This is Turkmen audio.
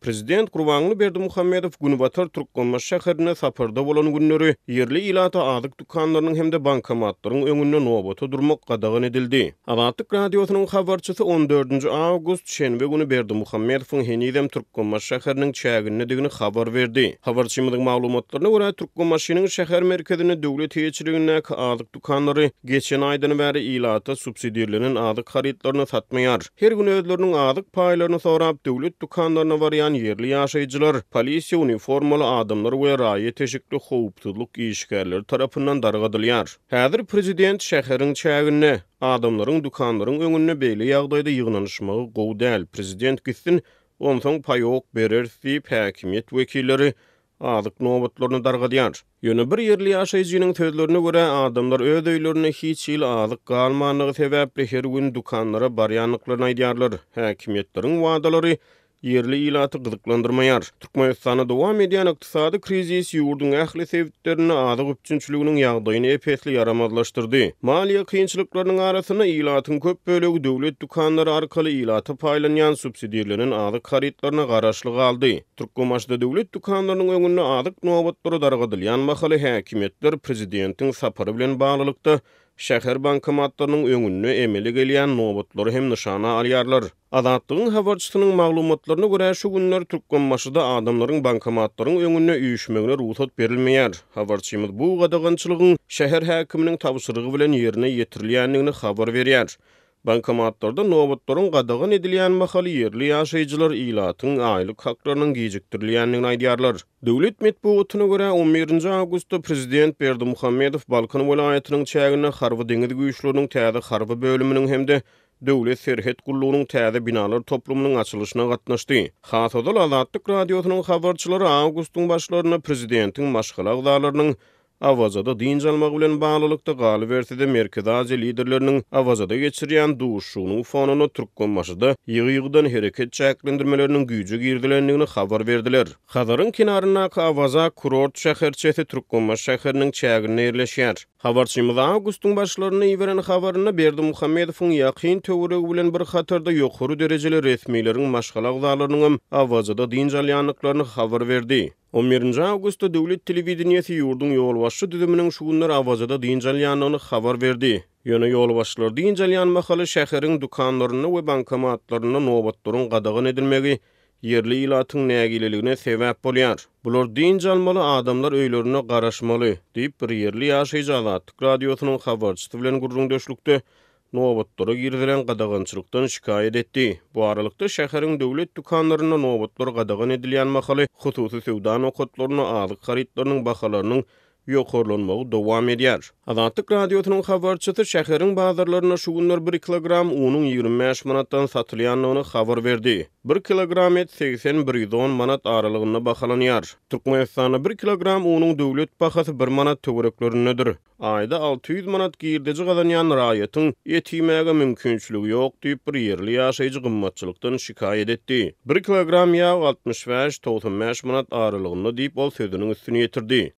Prezident Gurbanly Berdimuhammedow Günbatar Türkmenbaş şäherine saparda bolan günleri yerli ilata adyk dukanlarynyň hemde bankomatlaryň öňünde nowbata durmak gadagan edildi. Azatlyk radiosynyň habarçysy 14 awgust şenbe günü Berdimuhammedowyň henidem Türkmenbaş şäheriniň çägine digini habar berdi. Habarçymyň maglumatlaryna görä Türkmenbaşynyň şäher merkezine döwlet heçiligine adyk dukanlary geçen aýdan bäri ilata subsidiýalenen adyk haritlaryny satmaýar. Her gün özleriniň adyk paýlaryny sorap döwlet dukanlaryna barýan yerli ýaşaýjylar, polisiýa uniformaly adamlar we raýat teşikli howpsuzlyk işgärleri tarapyndan dargadylýar. Häzir prezident şäheriň çägine adamlaryň dukanlaryň öňünde beýle ýagdaýda ýygnanyşmagy gowy däl. Prezident gitsin, onsoň paýok berer diýip häkimiýet wekilleri adyk nowbatlaryny dargadýar. Ýöne bir yerli ýaşaýjynyň sözlerine görä adamlar öz öýlerine hiç ýyl adyk galmanlygy sebäpli her gün dukanlara barýanlyklaryny aýdýarlar. Häkimiýetleriň wadalary yerli ilaty gyzyklandyrmaýar. Türkmenistana dowam edýän ykdysady krizis ýurdun ähli sebäplerini adyk üçünçiliginiň ýagdaýyny epesli yaramazlaşdyrdy. Maliýe kynçylyklarynyň arasyna ilatyň köp bölegi döwlet dukanlary arkaly ilaty paýlanýan subsidiýalenen adyk haritlaryna garaşly galdy. Türkmenbaşda döwlet dukanlarynyň öňünde adyk nowbatlary dargadylýan mahaly häkimiýetler prezidentiň sapary bilen baglylykda şäher bankomatlarynyň öňünde emeli gelýän nowbatlary hem nyşana alýarlar. Azatlygyň habarçysynyň maglumatlaryna görä şu günler Türkmenbaşyda adamlaryň bankomatlaryň öňünde üýüşmegine ruhsat berilmeýär. Habarçymyz bu gadagançylygyň şäher häkiminiň tabşyrygy bilen ýerine ýetirilýändigini habar berýär. Bankomatlarda nowbatlaryň gadagan edilýän mahaly yerli ýaşaýjylar ilatyň aýlyk haklarynyň gijikdirilýändigini aýdýarlar. Döwlet medeniýetine görä 11 awgustda prezident Berdimuhammedow Balkan welaýatynyň çägine harby deňiz güýçleriniň täze harby bölüminiň hemde döwlet serhet gullugynyň täze binalar toplumynyň açylyşyna gatnaşdy. Hasodal Azatlyk radiosynyň habarçylary awgustyň başlaryna prezidentiň maşgala agdalarynyň awazada diň almagy bilen baglylykda galy bersede Merkez Aziýa liderleriniň awazada geçirýän duşugynyň fonuny Türkmenbaşyda ýygy-ýygydan hereket çäklendirmeleriniň güýje girdilendigini habar berdiler. Hazaryň kenaryna awaza kurort şäherçesi Türkmenbaş şäheriniň çägine ýerleşýär. Habarçymyz awgustyň başlaryna ýiberen habaryna Berdimuhammedowyň ýakyn töweregi bilen bir hatarda ýokary derejeli resmiýleriň maşgala agdalarynyň awazada diň alýanlyklaryny habar berdi. 11 awgustda döwlet telewizionyasy ýurdun ýolbaşçy düzüminiň şu günler awazada diň alýanlygyny habar berdi. Ýöne ýolbaşçylar diň alýanmahaly şäheriň dukanlaryny we bankomatlaryny nowbatlaryň gadagan edilmegi yerli ilatyň nägileligine sebäp bolýar. Bular diň almaly adamlar öýlerine garaşmaly diýip bir yerli ýaşaýjy Azatlyk radiosynyň habarçysy bilen gurrundaşlykda nowbatlara girdilen gadagançylykdan şikaýet etdi. Bu aralykda şäheriň döwlet dukanlaryna nowbatlar gadagan edilýän mahaly hususy sowda nokatlaryna adyk haritlarynyň bahalarynyň ýokarlanmagy dowam edýär. Azatlyk radiosynyň habarçysy şäheriň bazarlaryna şu günler 1 kilogram unyň 25 manatdan satylýanlygyny habar berdi. 1 kilogram et 80-110 manat aralygyna bahalanýar. Türkmenistana 1 kilogram unyň döwlet bahasy 1 manat töwereklerindedir. Aýda 600 manat girdeji gazanýan raýatyň ýetimäge mümkinçiligi ýok diýip bir yerli ýaşaýjy gymmatçylykdan şikaýet etdi. 1 kilogram ýağ 65-95 manat aralygyna diýip ol sözüniň üstüne ýetirdi.